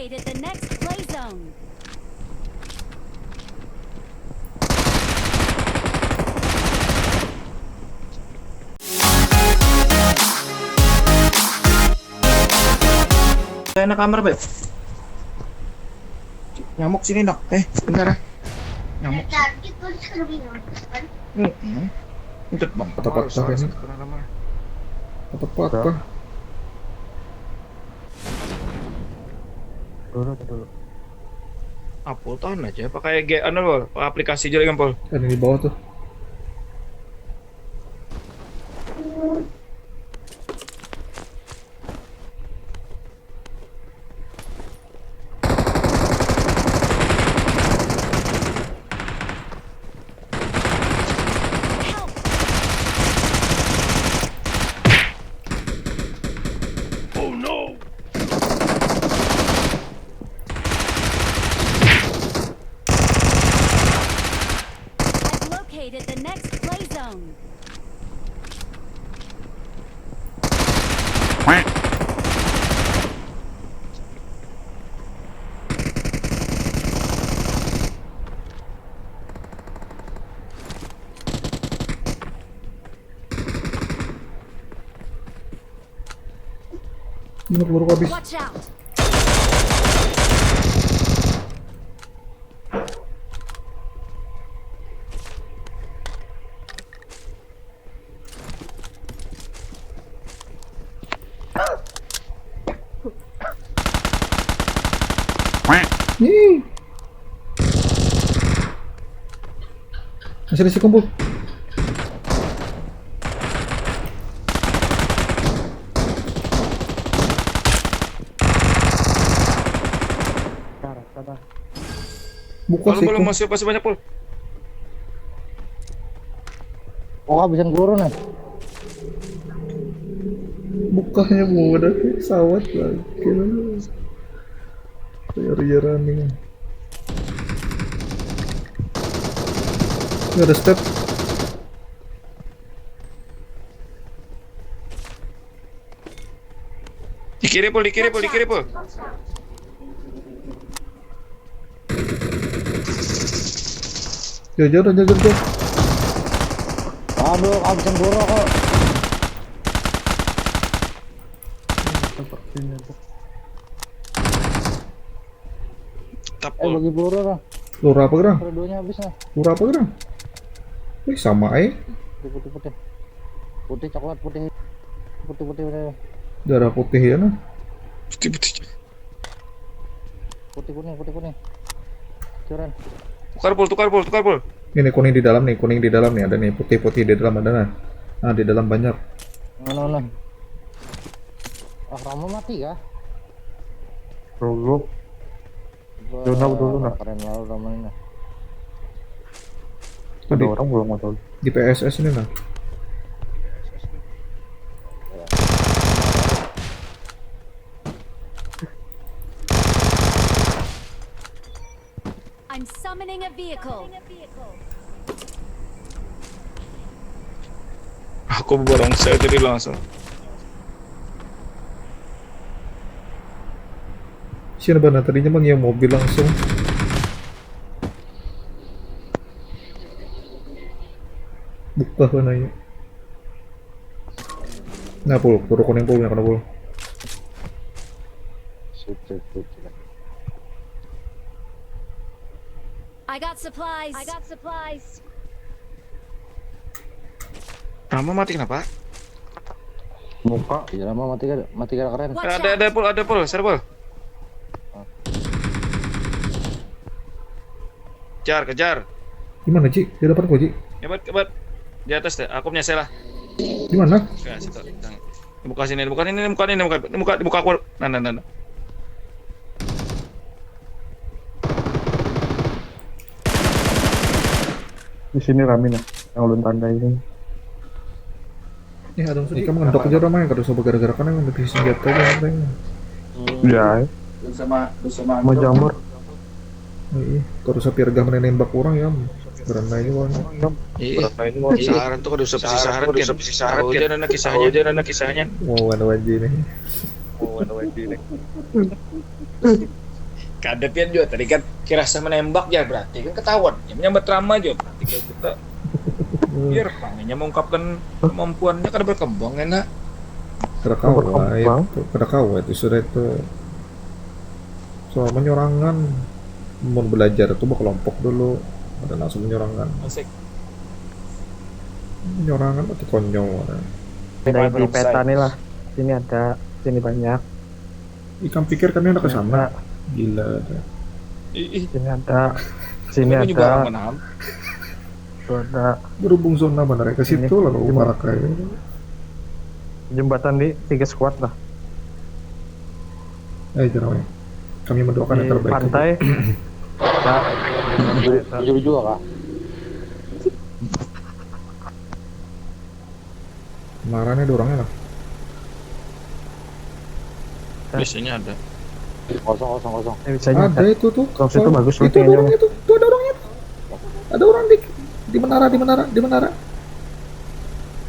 located the next play zone. Saya na kamera, Beb. Nyamuk sini, Dok. Bentar. Nyamuk. Entut, Bang. Tepat kah ini? Tepat kah? Dulu. Apple tahan aja. Pakai Pol. Pakai aplikasi aja kan, Pol. Ada di bawah tuh. Located the next play zone. Ini peluru habis. Watch out. Nih. Masih ada si kumpul. Buka sih. Belum masih banyak, Pol. Oh, habisan peluru nih. Bukanya mau ada pesawat lagi. Ria running. Ini ada step. Di kiri, Pol. Jauh. Aduh, habisan peluru kok. Tap, Pol. Bagi peluru lah. Lura apa gerang? Pelurunya habis lah. Lura apa gerang? Sama Putih. Putih coklat putih. Putih udah. darah putih ya nah. Putih. Putih kuning. Curan. Tukar, Pol. Ini kuning di dalam nih ada nih putih di dalam ada nah di dalam banyak. Mana. Rama mati kah? Dulu nah. Keren lalu Rama ini. Ada orang belum mau Di PSS ini nah. I'm summoning a vehicle. Aku borong saya jadi langsung. Siapa benar tadinya bang yang mobil langsung. Buka mana ya? Nah pul, turun kuning pul, yang kena pul. Sip. I got supplies. Rama mati kenapa? muka. Iya Rama mati kan keren. Watch out. Ada Pol, share Pol. Kejar. Gimana Ci? Di depan kok Ci? Hebat. Di atas deh, aku punya Sela. Di mana? Oke, situ. Buka sini, buka aku. Nah. Di sini Ramin ya, yang ulun tanda ini. Ada maksudnya kamu ngendok aja ramai kalau sobat gara-gara kan yang lebih senjata aja apa Ya, Bersama mau jamur. iya, kalau saya pirgah menembak orang ya berana ini wah. Iya, Saharan tuh usah Saharan kan. Aja kisahnya. Mau wana waji nih. Kadepian juga tadi kan kira saya menembak ya berarti kan ketahuan. Ya menyambat ramah aja berarti kalau kita biar panggilnya mengungkapkan kemampuannya kada berkembang enak. Kada kawat itu sudah itu soal menyorangan mau belajar itu kelompok dulu ada langsung menyorangan Asik. berarti konyol Beda di peta nih lah. Sini ada, sini banyak. ikan pikir kan ada ke sana gila ada. Ih, Sini ada, sini ini juga ada, mana? itu ada. berhubung zona benar ke situ Ini. lalu marak kayak Jembatan di 3 squad lah. jangan kami mendoakan Di yang terbaik pantai. Ada. Jujur juga kak. marahnya ada orangnya lah Biasanya ada. Kosong. Bisanya ada itu tuh Kalau situ bagus itu ada lootingnya. orangnya tuh ada orangnya tuh. Ada orang di menara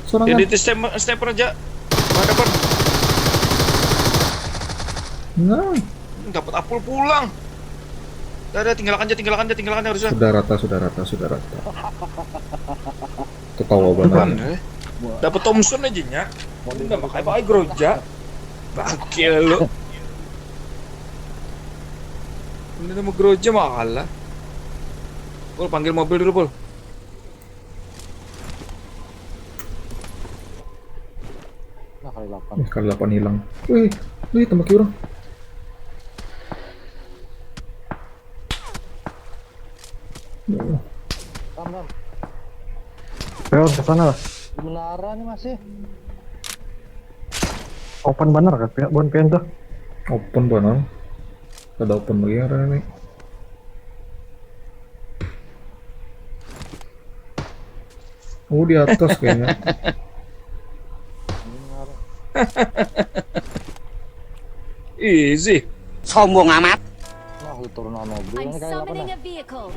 sorangan Jadi step aja. Dapat nah dapat apel pulang. Udah tinggalkan aja harusnya. sudah rata ketawa banget Dapat Thompson aja nya. Udah makanya pakai groja. Bakil lu. Ini nama groja mahal lah. Pul panggil mobil dulu, Pul. Nah kali 8. kali 8 hilang wih tembak orang Ram. Ayo ke sana lah. Di menara nih masih. Open banner kan, bon pian tuh. open banget ada open lagi ada nih di atas kayaknya Easy. Nah turunan mobil I'm ini kayak apa summoning dah? a vehicle.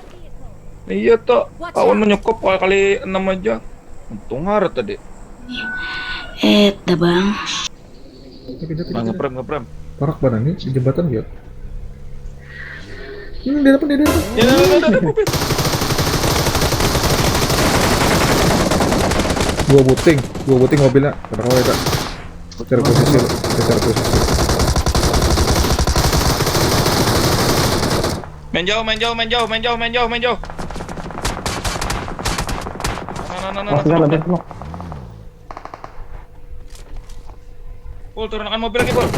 Iya toh. Watch Kawan out. menyokop kali 6 aja. Untung harus tadi. Dah bang. Ngeprem. parak banget nih di jembatan dia ini di depan Ya, mobil. dua buting mobilnya pada kau ya secara posisi Main jauh. Nah. Tinggal ada semua. Pul, turunkan mobil lagi, Pul.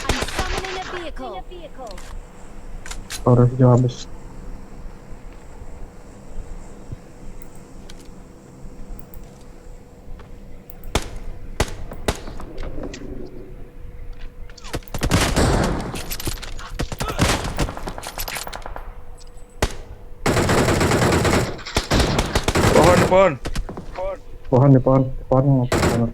I'm summoning a vehicle. Harus jauh habis. Pohon. Pohon.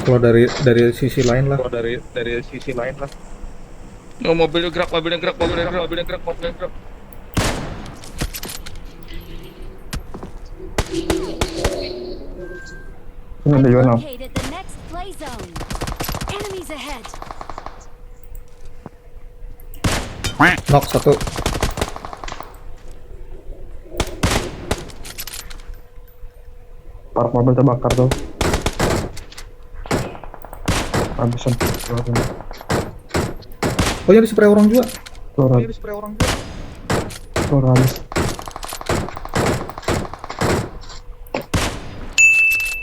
kalau dari sisi lain lah Oh, mobilnya gerak. Ini ada juga nam. Located the next play zone. Enemies ahead. knock satu Park mobil terbakar tuh. Habisan. oh ya di spray orang juga Keluar habis.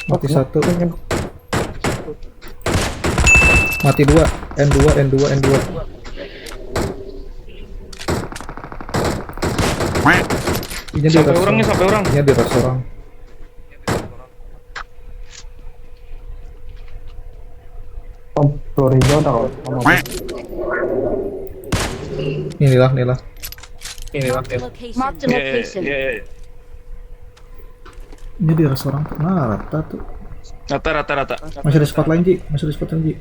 mati satu mati dua N2 ini di Sampai orang. ini di restoran Om, keluar hijau dah kalau. inilah Ini Marked a bang. location. Marked a Iya, location. iya, iya. Ini di restoran tuh. Nah, rata tuh. Rata. Masih ada spot lain, Ji. Masih ada spot lain, Ji.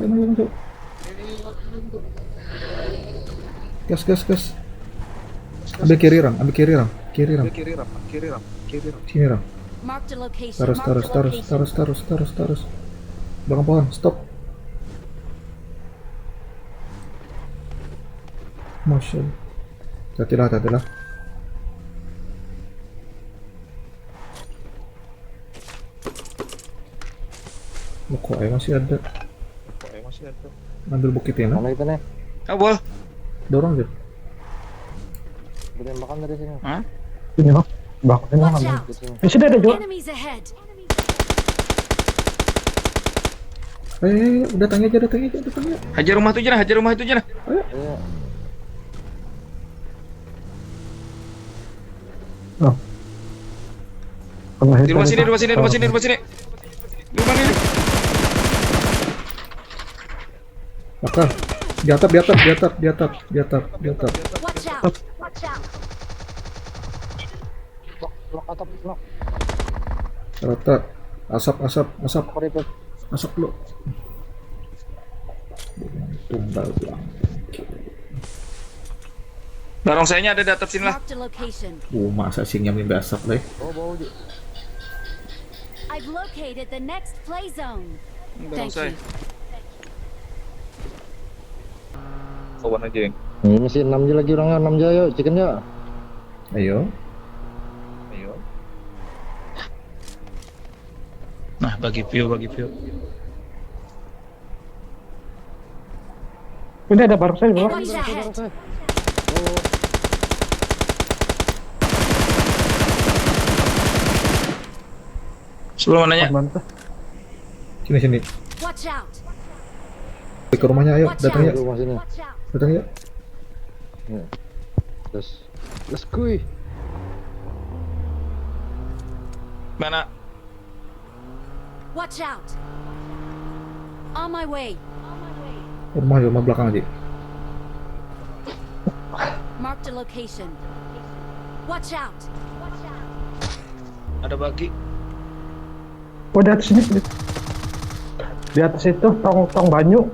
Masuk. Gas. Ambil kiri ram. Sini ram. Marked a location. Terus. Belakang pohon, stop. Masya Allah. Hati-hatilah. Loh, kok masih ada? Ambil bukitnya, nah. Mana kita nih? Abol. Dorong aja. Tembakan dari sini. Hah? Ini bang. Bakutnya Watch mana? out. Di sini ada juga. Enemies ahead. Datang aja. Hajar rumah itu aja nah. Iya. Kalau Di rumah sini. Di rumah ini. Bakar. Di atap. Watch out. Lock atap, lock. Rata. Asap. Keriput. Asap lo. Tumbal bilang. Barang sayanya ada di atas sini lah. Marked a location. Masa sih nyamin asap leh. Bau Ji. I've located the next play zone. Barang Thank saya. you. Kawan aja yang. Ini masih 6 aja lagi orangnya, 6 aja yuk, chicken ya. Ayo. Nah, bagi view. Ini ada barang saya bang. Enemies ahead. Sebelum mananya? Mana? Sini. Watch out. Ke rumahnya ayo. Datang ya. Rumah sini. Watch out. Datang ya. Let's go. Mana? Watch out. On my way. Rumah belakang aja. Marked a location. Watch out. Ada bagi. Oh, di atas sini. Di atas itu tong banyu.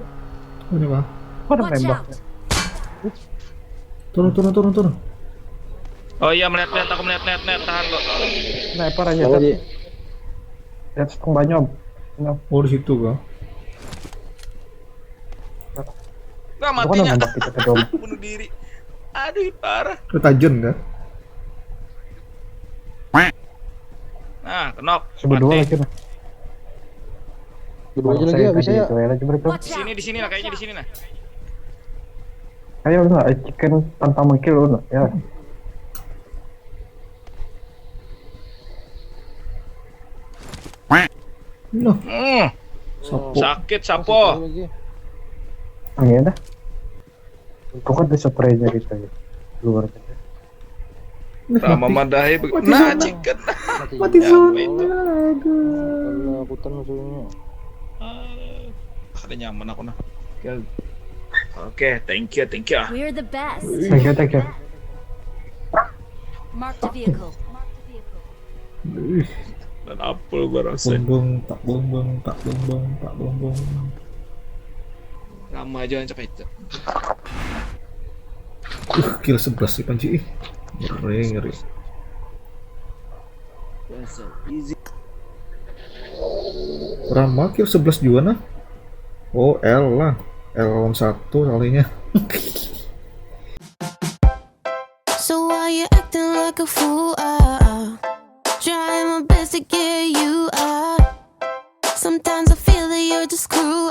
Ini bang. Kok ada Watch nembak? out. Turun. Oh iya, melihat aku melihat tahan lo. Sniper aja. Apa Ji? Di atas tong banyu. Oh di situ bang. Nggak Bukan matinya. nembak kita ke dom. Bunuh diri. Aduh, parah. Ketajun kan? Nah, kenok. Seberdua Mati. lagi nah. Berdua aja lagi ya, bisa ya. Watch out. Di sini lah, kayaknya di sini nah. Ayo lu chicken tanpa mengkill lu ya. Noh. Sapu. Sakit sapo. Lagi. Angin dah. Pokoknya ada spraynya gitu ya. Luar aja. Sama madahi. Nah, chicken. Mati Ya, semua. itu. Aduh. Akutan musuhnya. Ada nyaman aku nah. Oke, thank you. We're the best. Thank you. Marked a vehicle. Dan apel barang saya. Tak bumbung. Lama aja yang capek itu. Kill 11 sih Panji. Ngeri. Rama kill 11 juga nah. Oh L lah. L lawan 1 kalinya. So why you acting like a fool? Trying my best to get you out. Sometimes I feel that you're just cruel.